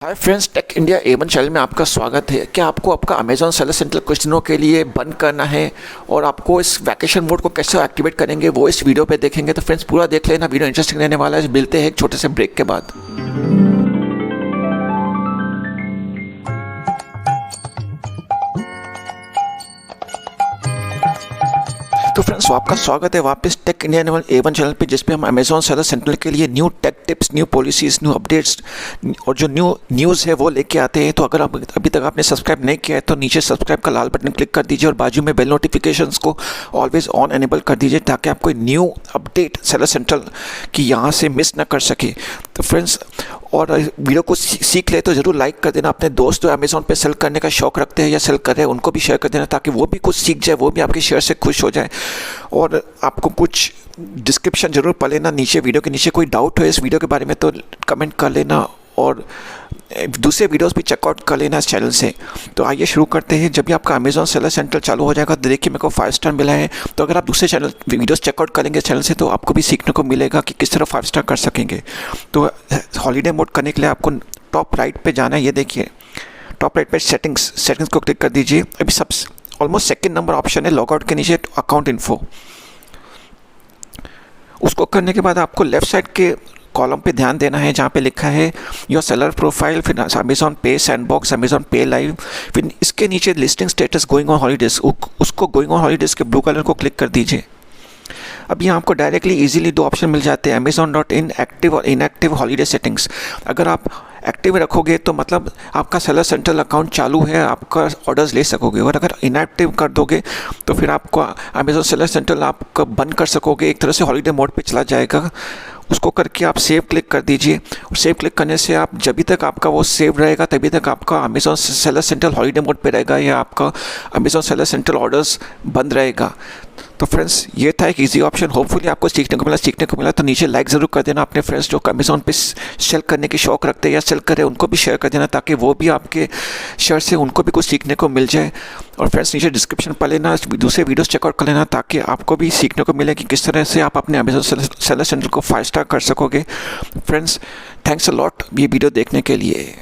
Hi friends, take India A1 channel में आपका स्वागत है। क्या आपको आपका अमेजॉन सेलर सेंटर कुछ दिनों के लिए बंद करना है और आपको इस वैकेशन मोड को कैसे एक्टिवेट करेंगे वो इस वीडियो पे देखेंगे। तो फ्रेंड्स पूरा देख लेना, वीडियो इंटरेस्टिंग रहने वाला है। मिलते हैं एक छोटे से ब्रेक के बाद। तो फ्रेंड्स आपका स्वागत है वापस टेक इंडिया A1 चैनल पे, जिसपे हम अमेजॉन सेलर सेंटर के लिए new take tips, new policies, new updates और जो न्यू न्यूज़ है वो लेके आते हैं। तो अगर आप अभी तक आपने सब्सक्राइब नहीं किया है तो नीचे सब्सक्राइब का लाल बटन क्लिक कर दीजिए और बाजू में बेल नोटिफिकेशंस को ऑलवेज ऑन एनेबल कर दीजिए, ताकि आप कोई न्यू अपडेट सेलर सेंटर की यहाँ से मिस ना कर सके। तो फ्रेंड्स, और वीडियो को सीख ले तो ज़रूर लाइक कर देना। अपने दोस्त जो अमेज़ॉन पे सेल करने का शौक़ रखते हैं या सेल कर रहे हैं उनको भी शेयर कर देना, ताकि वो भी कुछ सीख जाए, वो भी आपके शेयर से खुश हो जाए। और आपको कुछ डिस्क्रिप्शन ज़रूर पढ़ लेना, नीचे वीडियो के नीचे कोई डाउट हो इस वीडियो के बारे में तो कमेंट कर लेना, और दूसरे वीडियोस भी चेकआउट कर लेना इस चैनल से। तो आइए शुरू करते हैं। जब भी आपका अमेजॉन सेलर सेंटर चालू हो जाएगा तो देखिए मेरे को 5 स्टार मिला है। तो अगर आप दूसरे चैनल वीडियोस चेकआउट करेंगे चैनल से तो आपको भी सीखने को मिलेगा कि किस तरह 5 स्टार कर सकेंगे। तो हॉलीडे मोड करने के लिए आपको टॉप राइट पे जाना है। ये देखिए टॉप राइट पे सेटिंग्स को क्लिक कर दीजिए। अभी सब ऑलमोस्ट सेकेंड नंबर ऑप्शन है लॉग आउट के नीचे अकाउंट इन्फो। उसको करने के बाद आपको लेफ्ट साइड के कॉलम पे ध्यान देना है जहाँ पे लिखा है योर सेलर प्रोफाइल, फिर अमेजॉन पे सैंडबॉक्स, अमेजॉन पे लाइव, फिर इसके नीचे listing status going on holidays, उसको गोइंग ऑन हॉलीडेज के ब्लू कलर को क्लिक कर दीजिए। अब यहाँ आपको डायरेक्टली इजीली 2 ऑप्शन मिल जाते हैं, Amazon.in एक्टिव और इनएक्टिव हॉलीडे सेटिंग्स। अगर आप एक्टिव रखोगे तो मतलब आपका सेलर सेंटर अकाउंट चालू है, आपका ऑर्डर्स ले सकोगे, और अगर इनएक्टिव कर दोगे तो फिर आपको अमेजॉन सेलर सेंटर आपका बंद कर सकोगे, एक तरह से हॉलीडे मोड पे चला जाएगा। उसको करके आप सेव क्लिक कर दीजिए, और सेव क्लिक करने से आप जब तक आपका वो सेव रहेगा तभी तक आपका Amazon seller centre holiday mode पे रहेगा या आपका अमेजॉन सेलर सेंटर ऑर्डर्स बंद रहेगा। तो फ्रेंड्स ये था एक इजी ऑप्शन, होपफुली आपको सीखने को मिला। तो नीचे लाइक ज़रूर कर देना। अपने फ्रेंड्स जो अमेजॉन पे सेल करने की शौक़ रखते हैं या सेल करें उनको भी शेयर कर देना, ताकि वो भी आपके शेयर से उनको भी कुछ सीखने को मिल जाए। और फ्रेंड्स नीचे डिस्क्रिप्शन पढ़ लेना, दूसरे वीडियोस चेकआउट कर लेना, ताकि आपको भी सीखने को मिले कि किस तरह से आप अपने अमेजॉन सेलर सेंटर को 5 स्टार कर सकोगे। फ्रेंड्स थैंक्स अ लॉट ये वीडियो देखने के लिए।